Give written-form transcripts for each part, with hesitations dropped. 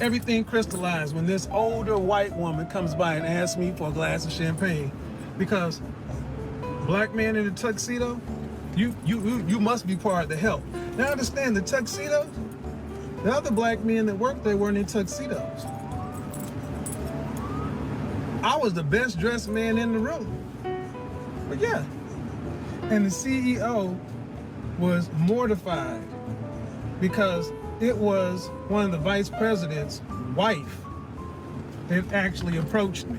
Everything crystallized when this older white woman comes by and asks me for a glass of champagne. Because black man in a tuxedo, you must be part of the help. Now understand the tuxedos, the other black men that worked there weren't in tuxedos. I was the best dressed man in the room. But yeah. And the CEO was mortified because it was one of the vice president's wife that actually approached me.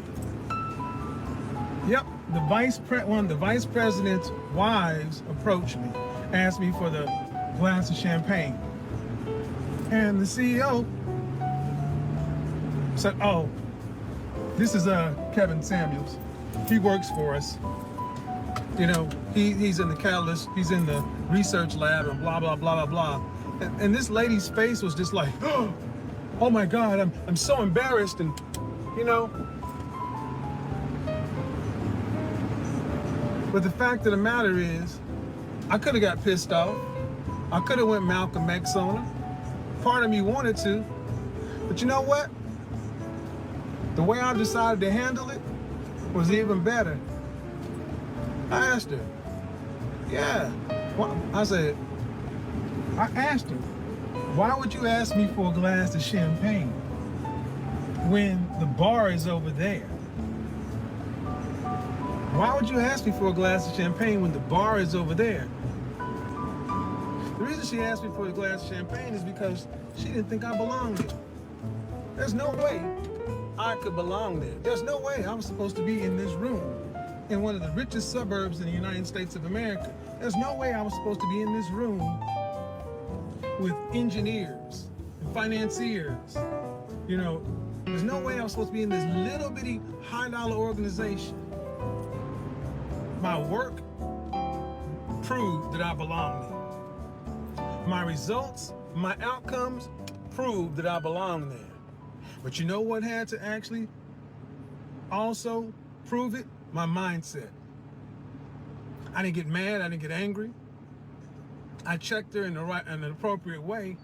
Yep, one of the vice president's wives approached me, asked me for the glass of champagne. And the CEO said, "Oh, this is Kevin Samuels. He works for us. You know, he's in the catalyst, he's in the research lab and blah, blah, blah, blah, blah." And this lady's face was just like, "Oh my God, I'm so embarrassed." And, you know, but the fact of the matter is, I could have got pissed off. I could have went Malcolm X on her. Part of me wanted to. But you know what? The way I decided to handle it was even better. I asked her. Yeah. I asked her, "Why would you ask me for a glass of champagne when the bar is over there? Why would you ask me for a glass of champagne when the bar is over there?" The reason she asked me for a glass of champagne is because she didn't think I belonged there. There's no way I could belong there. There's no way I was supposed to be in this room in one of the richest suburbs in the United States of America. There's no way I was supposed to be in this room with engineers and financiers. You know, there's no way I was supposed to be in this little bitty high dollar organization. My work proved that I belong there. My results, my outcomes proved that I belong there. But you know what had to actually also prove it? My mindset. I didn't get mad, I didn't get angry. I checked her in the appropriate way.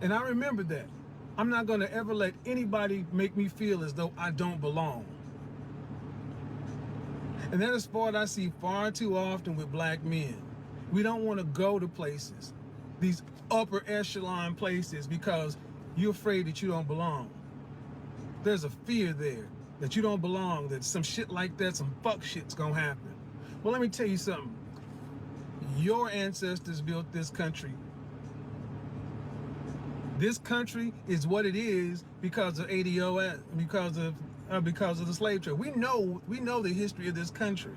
And I remembered that. I'm not gonna ever let anybody make me feel as though I don't belong. And that is what I see far too often with black men. We don't want to go to places, these upper echelon places, because you're afraid that you don't belong. There's a fear there that you don't belong, that some shit like that, some fuck shit's gonna happen. Well, let me tell you something. Your ancestors built this country. This country is what it is because of ADOS, because of the slave trade. We know the history of this country.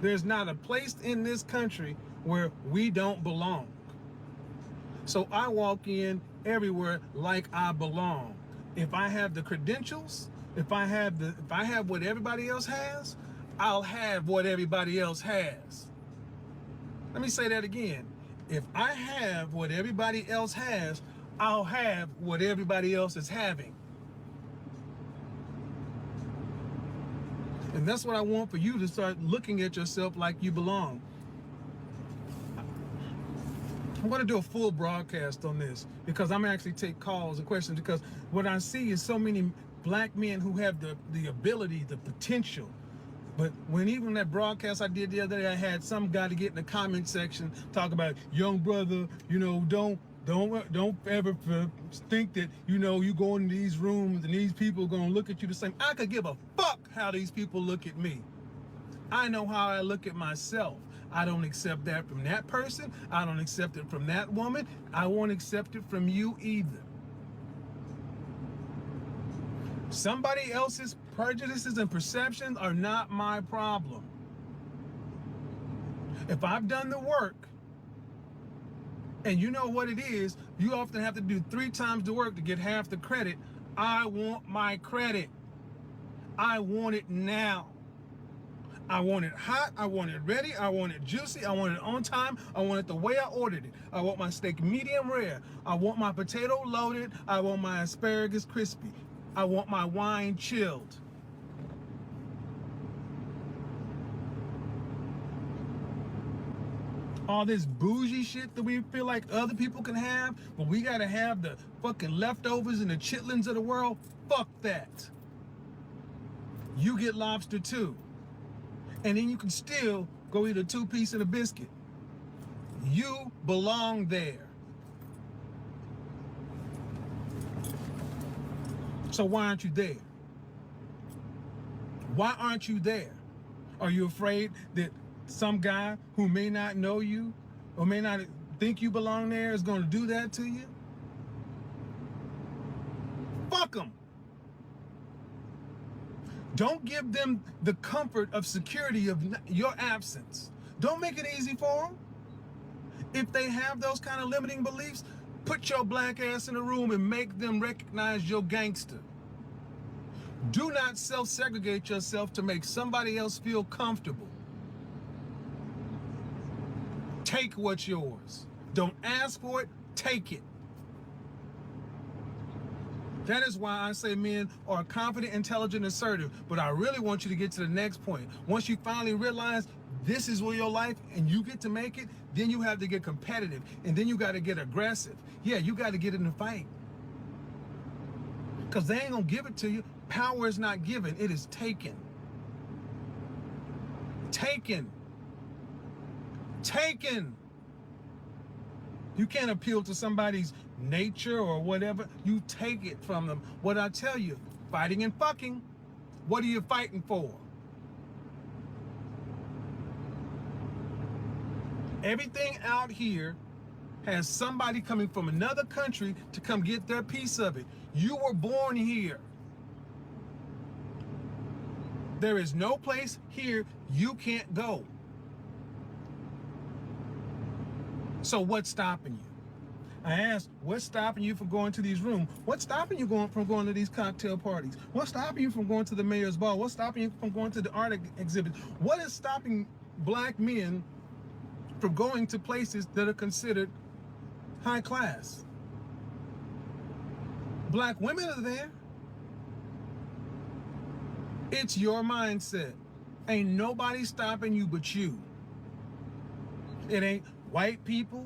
There's not a place in this country where we don't belong. So I walk in everywhere like I belong. If I have the credentials, if I have what everybody else has, I'll have what everybody else has. Let me say that again. If I have what everybody else has, I'll have what everybody else is having. And that's what I want for you to start looking at yourself like you belong. I'm going to do a full broadcast on this because I'm actually take calls and questions, because what I see is so many black men who have the ability, the potential. But when even that broadcast I did the other day, I had some guy to get in the comment section talk about, "Young brother, you know, don't ever think that, you know, you go into these rooms and these people are going to look at you the same." I could give a fuck how these people look at me. I know how I look at myself. I don't accept that from that person. I don't accept it from that woman. I won't accept it from you either. Somebody else's prejudices and perceptions are not my problem. If I've done the work, and you know what it is, you often have to do 3 times the work to get half the credit. I want my credit. I want it now. I want it hot, I want it ready, I want it juicy, I want it on time, I want it the way I ordered it. I want my steak medium rare, I want my potato loaded, I want my asparagus crispy, I want my wine chilled. All this bougie shit that we feel like other people can have, but we gotta have the fucking leftovers and the chitlins of the world. Fuck that. You get lobster too. And then you can still go eat a 2-piece and a biscuit. You belong there. So why aren't you there? Why aren't you there? Are you afraid that some guy who may not know you or may not think you belong there is going to do that to you? Fuck them. Don't give them the comfort of security of your absence. Don't make it easy for them. If they have those kind of limiting beliefs, put your black ass in a room and make them recognize your gangster. Do not self-segregate yourself to make somebody else feel comfortable. Take what's yours. Don't ask for it, take it. That is why I say men are confident, intelligent, assertive. But I really want you to get to the next point. Once you finally realize this is where your life and you get to make it, then you have to get competitive. And then you got to get aggressive. Yeah, you got to get in the fight. Because they ain't going to give it to you. Power is not given. It is taken. Taken. Taken. You can't appeal to somebody's nature or whatever. You take it from them. What I tell you, fighting and fucking. What are you fighting for? Everything out here has somebody coming from another country to come get their piece of it. You were born here. There is no place here you can't go. So what's stopping you? I asked, what's stopping you from going to these rooms? What's stopping you from going to these cocktail parties? What's stopping you from going to the mayor's ball? What's stopping you from going to the art exhibit? What is stopping black men from going to places that are considered high class? Black women are there. It's your mindset. Ain't nobody stopping you but you. It ain't white people.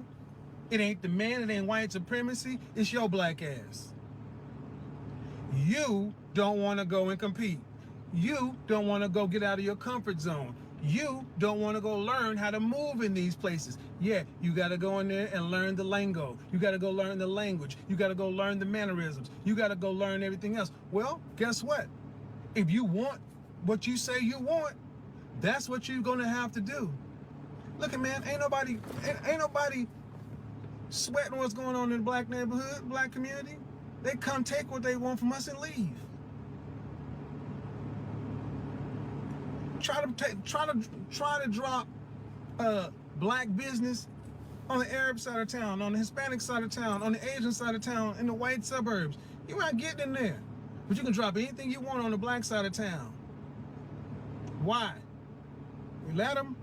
It ain't the man. It ain't white supremacy. It's your black ass. You don't want to go and compete. You don't want to go get out of your comfort zone. You don't want to go learn how to move in these places. Yeah, you got to go in there and learn the lingo. You got to go learn the language. You got to go learn the mannerisms. You got to go learn everything else. Well, guess what? If you want what you say you want, that's what you're going to have to do. Look, man, ain't nobody sweating what's going on in the black neighborhood, black community. They come take what they want from us and leave. Try to drop black business on the Arab side of town, on the Hispanic side of town, on the Asian side of town, in the white suburbs. You're not getting in there. But you can drop anything you want on the black side of town. Why? You let them.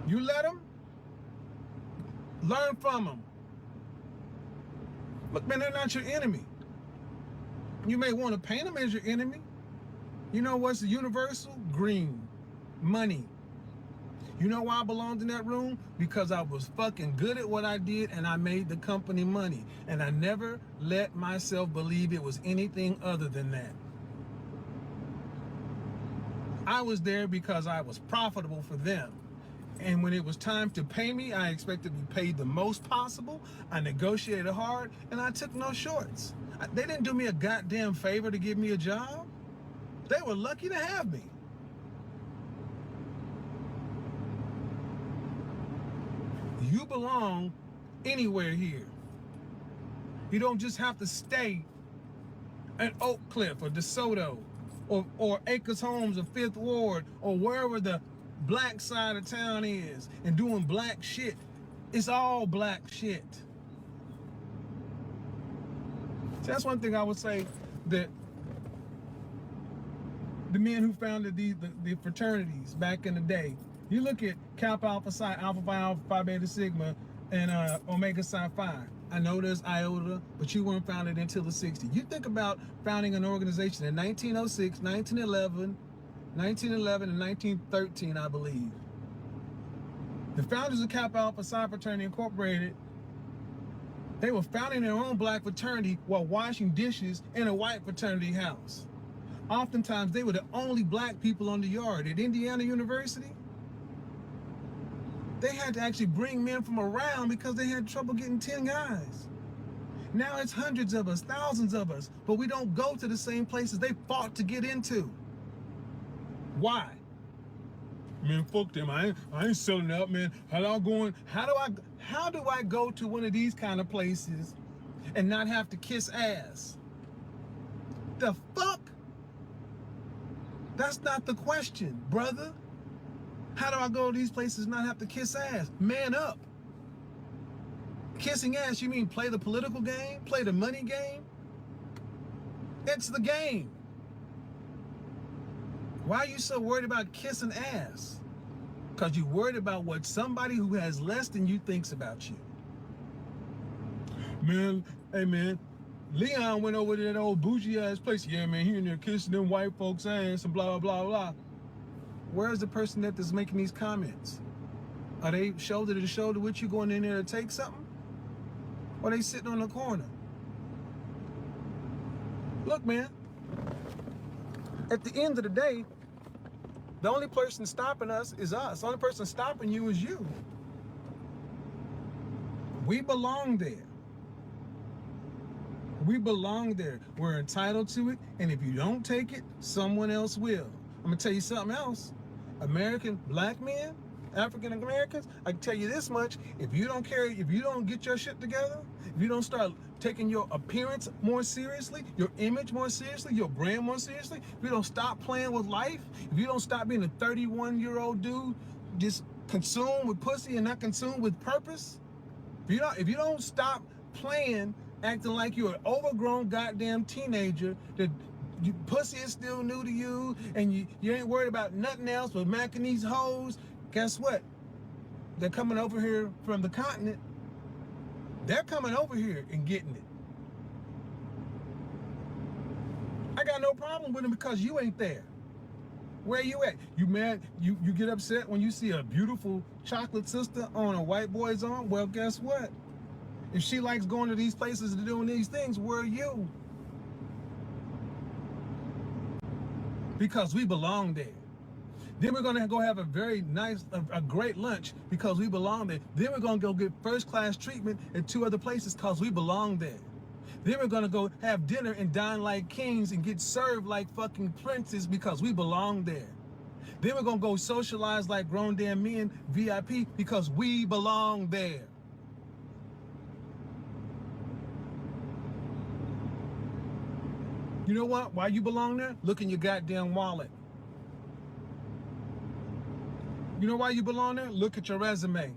You let them. Learn from them. Look, man, they're not your enemy. You may want to paint them as your enemy. You know what's universal? Green. Money. You know why I belonged in that room? Because I was fucking good at what I did and I made the company money. And I never let myself believe it was anything other than that. I was there because I was profitable for them. And when it was time to pay me, I expected to be paid the most possible. I negotiated hard and I took no shorts. They didn't do me a goddamn favor to give me a job. They were lucky to have me. You belong anywhere here. You don't just have to stay at Oak Cliff or DeSoto or Acres Homes or Fifth Ward or wherever the black side of town is and doing black shit. It's all black shit. So that's one thing I would say, that the men who founded the fraternities back in the day, you look at Kappa Alpha Psi, Alpha Phi Alpha Phi Beta Sigma, and Omega Psi Phi. I know there's IOTA, but you weren't founded until the 60s. You think about founding an organization in 1906, 1911, and 1913, I believe. The founders of Kappa Alpha Psi Fraternity Incorporated, they were founding their own black fraternity while washing dishes in a white fraternity house. Oftentimes, they were the only black people on the yard. At Indiana University, they had to actually bring men from around because they had trouble getting 10 guys. Now it's hundreds of us, thousands of us, but we don't go to the same places they fought to get into. Why? Man, fuck them. I ain't selling out, man. How do I go to one of these kind of places and not have to kiss ass? The fuck? That's not the question, brother. How do I go to these places and not have to kiss ass? Man up. Kissing ass, you mean play the political game? Play the money game? It's the game. Why are you so worried about kissing ass? Because you're worried about what somebody who has less than you thinks about you. Man, hey man, Leon went over to that old bougie ass place. Yeah, man, he in there kissing them white folks' ass and blah, blah, blah. Where's the person that's making these comments? Are they shoulder to shoulder with you going in there to take something? Or are they sitting on the corner? Look, man, at the end of the day, the only person stopping us is us. The only person stopping you is you. We belong there. We belong there. We're entitled to it. And if you don't take it, someone else will. I'm going to tell you something else. American black men, African Americans, I can tell you this much. If you don't get your shit together, if you don't start taking your appearance more seriously, your image more seriously, your brand more seriously, if you don't stop playing with life, if you don't stop being a 31-year-old dude just consumed with pussy and not consumed with purpose, if you don't stop playing, acting like you're an overgrown goddamn teenager, that pussy is still new to you, and you ain't worried about nothing else but macking these hoes, guess what? They're coming over here from the continent. They're coming over here and getting it. I got no problem with them because you ain't there. Where you at? You mad? You get upset when you see a beautiful chocolate sister on a white boy's arm? Well, guess what? If she likes going to these places and doing these things, where are you? Because we belong there. Then we're gonna go have a very nice, a great lunch because we belong there. Then we're gonna go get first class treatment at 2 other places because we belong there. Then we're gonna go have dinner and dine like kings and get served like fucking princes because we belong there. Then we're gonna go socialize like grown damn men, VIP, because we belong there. You know what? Why you belong there? Look in your goddamn wallet. You know why you belong there? Look at your resume.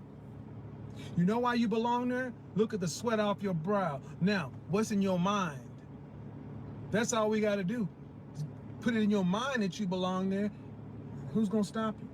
You know why you belong there? Look at the sweat off your brow. Now, what's in your mind? That's all we got to do. Put it in your mind that you belong there. Who's going to stop you?